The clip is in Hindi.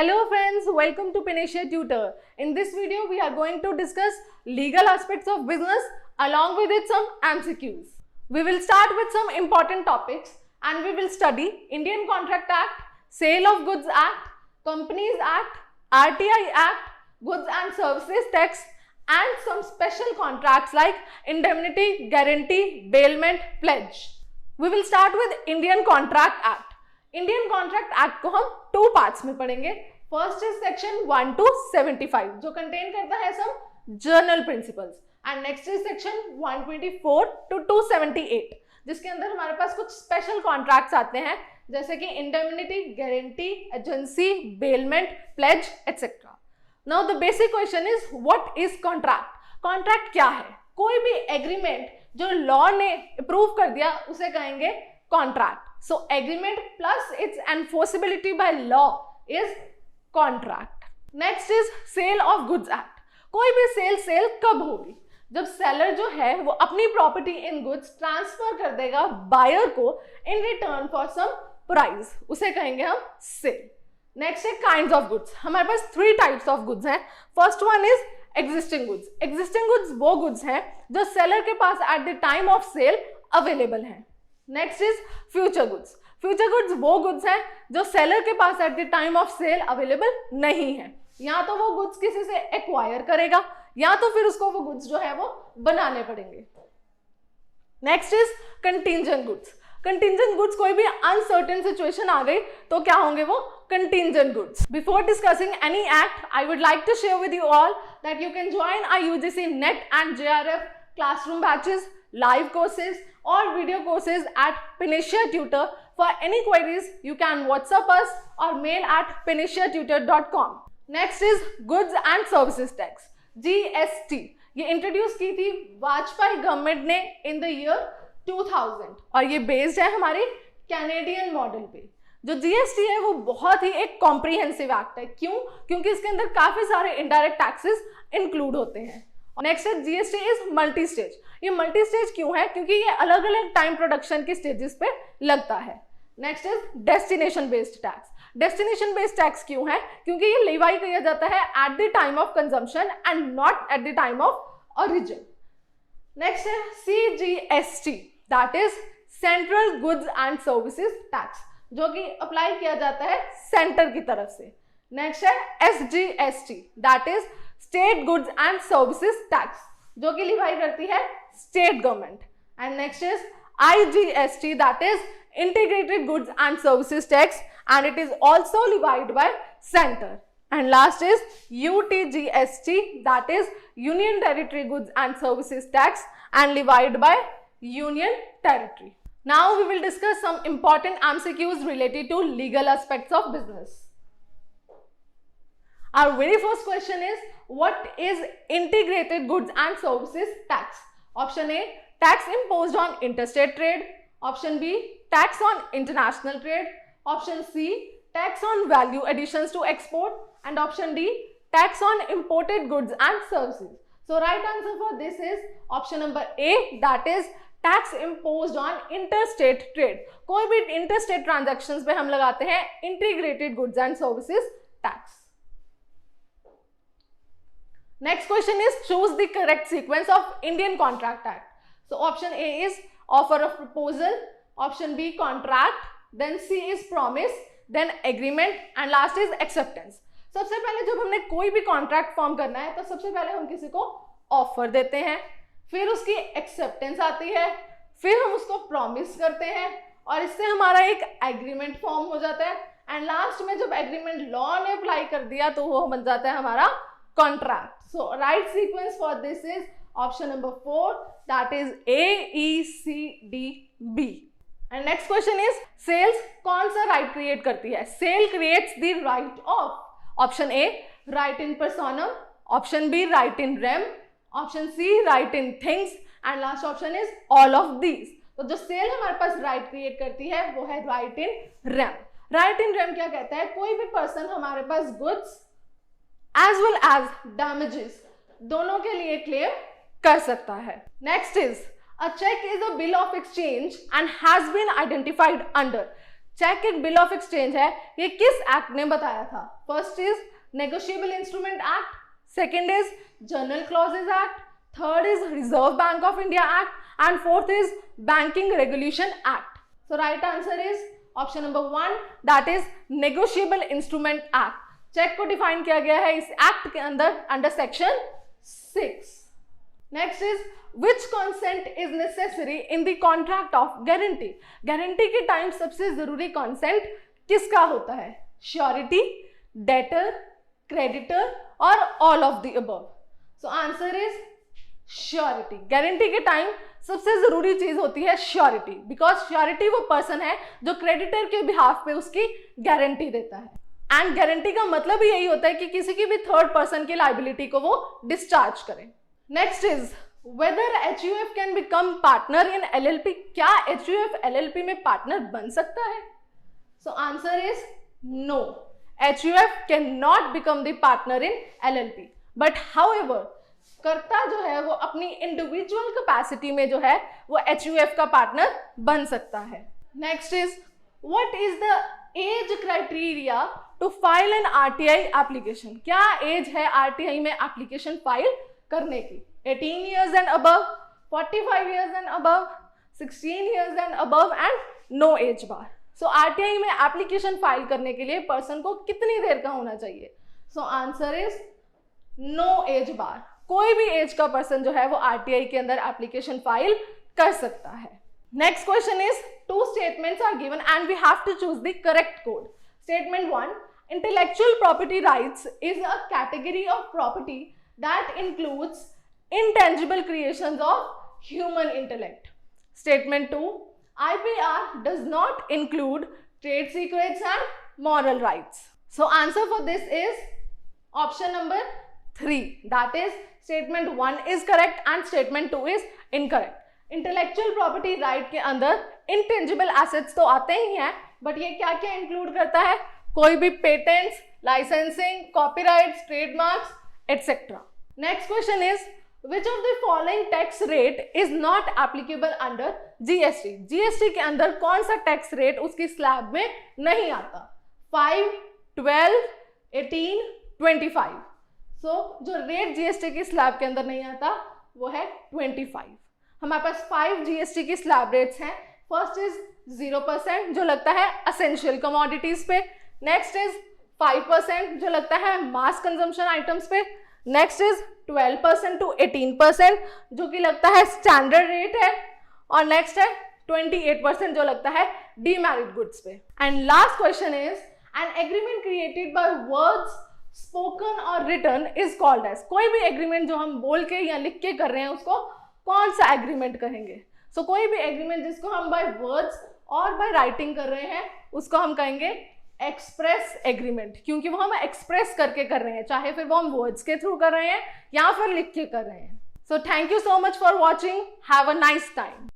Hello friends, welcome to Panacea Tutor. In this video, we are going to discuss legal aspects of business along with it some MCQs. We will start with some important topics and we will study Indian Contract Act, Sale of Goods Act, Companies Act, RTI Act, Goods and Services Tax and some special contracts like indemnity, guarantee, bailment, pledge. We will start with Indian Contract Act. Indian contract act को हम टू पार्ट्स में पढ़ेंगे. फर्स्ट इज सेक्शन 1 to 75 जो कंटेन करता है some general principles and next is section 124 to 278 जिसके अंदर हमारे पास कुछ स्पेशल कॉन्ट्रैक्ट्स आते हैं जैसे कि indemnity, guarantee, agency, bailment, pledge et cetera. Now the basic question is what is contract. Contract क्या है? कोई भी एग्रीमेंट जो लॉ ने अप्रूव कर दिया उसे कहेंगे contract. So agreement plus its enforceability by law is contract. Next is sale of goods act. कोई भी सेल कब होगी? जब सेलर जो है वो अपनी प्रॉपर्टी इन गुड्स ट्रांसफर कर देगा बायर को in return for some price, उसे कहेंगे हम सेल. नेक्स्ट है काइंड्स ऑफ गुड्स. हमारे पास 3 टाइप्स ऑफ गुड्स हैं. First one is existing goods. Existing goods वो गुड्स हैं जो सेलर के पास at the time of sale available हैं. Next is future goods. Future goods वो गुड्स हैं जो सेलर के पास at the time of sale available नहीं है. या तो वो गुड्स किसी से एक्वायर करेगा या तो फिर उसको वो गुड्स जो है वो बनाने पड़ेंगे. Next is contingent goods. Contingent goods कोई भी अनसर्टेन सिचुएशन आ गई तो क्या होंगे वो contingent goods. Before discussing any act I would like to share with you all that you can join our UGC NET and JRF classroom batches, live courses or video courses at Panacea Tutor. For any queries, you can WhatsApp us or mail at panaceatutor.com. Next is Goods and Services Tax, GST. ये इंट्रोड्यूस की थी वाजपेयी गवर्नमेंट ने इन द ईयर 2000 और ये बेस्ड है हमारे कैनेडियन मॉडल पे. जो GST है वो बहुत ही एक कॉम्प्रिहेंसिव एक्ट है. क्यों? क्योंकि इसके अंदर काफी सारे इनडायरेक्ट टैक्सेस इंक्लूड होते हैं. नेक्स्ट है GST इज मल्टी स्टेज. ये मल्टी स्टेज क्यों है? क्योंकि ये अलग अलग टाइम प्रोडक्शन के स्टेजेस पे लगता है. Next is destination based tax. Destination based tax क्यों है? क्योंकि ये लेवाई किया जाता है eight the time of consumption and not at the time of origin. Next है CGST that is central goods and services tax जो कि अप्लाई किया जाता है सेंटर की तरफ से. नेक्स्ट है SGST that is state goods and services tax जो कि लिवाई करती है state government. And next is IGST that is integrated goods and services tax and it is also levied by centre. And last is UTGST that is union territory goods and services tax and levied by union territory. Now we will discuss some important MCQs related to legal aspects of business. Our very first question is what is integrated goods and services tax? Option A, tax imposed on interstate trade. Option B, tax on international trade. Option C, tax on value additions to export. And option D, tax on imported goods and services. So right answer for this is option number A, that is tax imposed on interstate trade. कोई भी interstate transactions पे हम लगाते हैं integrated goods and services tax. Next question is choose the correct sequence of Indian Contract Act. So option A is offer of proposal, option B contract, then C is promise, then agreement and last is acceptance. सबसे पहले जब हमने कोई भी कॉन्ट्रैक्ट फॉर्म करना है तो सबसे पहले हम किसी को ऑफर देते हैं, फिर उसकी एक्सेप्टेंस आती है, फिर हम उसको प्रॉमिस करते हैं और इससे हमारा एक एग्रीमेंट फॉर्म हो जाता है एंड लास्ट में जब एग्रीमेंट लॉ ने अप्लाई कर दिया तो वो बन जाता है हमारा contract. So right sequence for this is option number 4 that is A, E, C, D, B. And next question is sales कौन सा right create करती है? Sale creates the right of. Option A right in personam, option B right in rem, option C right in things and last option is all of these. तो जो sale हमारे पास right create करती है वो है right in rem. Right in rem क्या कहता है? कोई भी person हमारे पास goods as well as damages दोनों के लिए क्लेम कर सकता है. Next is a cheque is a bill of exchange and has been identified under. Cheque एक बिल ऑफ एक्सचेंज है, ये किस एक्ट ने बताया था? First is negotiable instrument act, second is general clauses act, third is Reserve Bank of India act and fourth is banking regulation act. So right answer is option number 1, that is negotiable instrument act. Cheque को डिफाइन किया गया है इस एक्ट के under section 6. Next is which consent is necessary in the contract of guarantee. Guarantee के टाइम सबसे जरूरी कॉन्सेंट किसका होता है? श्योरिटी, डेटर, क्रेडिटर और all of the above. So answer is surety. Guarantee के टाइम सबसे जरूरी चीज होती है श्योरिटी, बिकॉज श्योरिटी वो पर्सन है जो क्रेडिटर के बिहाफ पे उसकी गारंटी देता है. एंड गारंटी का मतलब ही यही होता है कि किसी की भी थर्ड पर्सन की लाइबिलिटी को वो डिस्चार्ज करें. Next is whether HUF can become partner in LLP. क्या HUF LLP में पार्टनर बन सकता है? So answer is no. HUF can not become the partner in LLP. But however कर्ता जो है वो अपनी इंडिविजुअल कैपेसिटी में जो है वो HUF का पार्टनर बन सकता है. Next is what is the age criteria to file an RTI application. क्या एज है RTI में एप्लीकेशन फाइल करने की? 18 years and above, 45 years and above, 16 years and above and no age bar. So RTI में एप्लीकेशन फाइल करने के लिए पर्सन को कितनी देर का होना चाहिए? So answer is no age bar. कोई भी एज का पर्सन जो है वो RTI के अंदर एप्लीकेशन फाइल कर सकता है. Next question is 2 statements are given and we have to choose the correct code. Statement 1, intellectual property rights is a category of property that includes intangible creations of human intellect. Statement 2, IPR does not include trade secrets and moral rights. So answer for this is option number 3, that is statement 1 is correct and statement 2 is incorrect. Intellectual property right के अंदर इंटेंजिबल एसेट्स तो आते ही हैं, बट ये क्या क्या इंक्लूड करता है? कोई भी patents, licensing, copyrights, trademarks etcetera. Next question is which of the following tax rate is not applicable under GST. GST के अंदर कौन सा टैक्स रेट उसकी स्लैब में नहीं आता? 5, 12, 18, 25. सो जो रेट GST की स्लैब के अंदर नहीं आता वो है 25. हमारे पास 5 GST की स्लैब रेट्स हैं. फर्स्ट इज 0% जो लगता है असेंशियल कमोडिटीज पे. नेक्स्ट इज 5% जो लगता है मास कंजम्पशन आइटम्स पे. नेक्स्ट इज 12% टू 18% जो कि लगता है स्टैंडर्ड रेट है. और नेक्स्ट है 28% जो लगता है डीमेरिट गुड्स पे. And last question is an agreement created by words spoken और रिटन इज कॉल्ड एज. कोई भी एग्रीमेंट जो हम बोल के या लिख के कर रहे हैं उसको कौन सा एग्रीमेंट कहेंगे? सो कोई भी एग्रीमेंट जिसको हम बाय वर्ड्स और बाय राइटिंग कर रहे हैं उसको हम कहेंगे एक्सप्रेस एग्रीमेंट, क्योंकि वो हम एक्सप्रेस करके कर रहे हैं, चाहे फिर वो हम वर्ड्स के थ्रू कर रहे हैं या फिर लिख के कर रहे हैं. So thank you so much for watching. Have a nice time.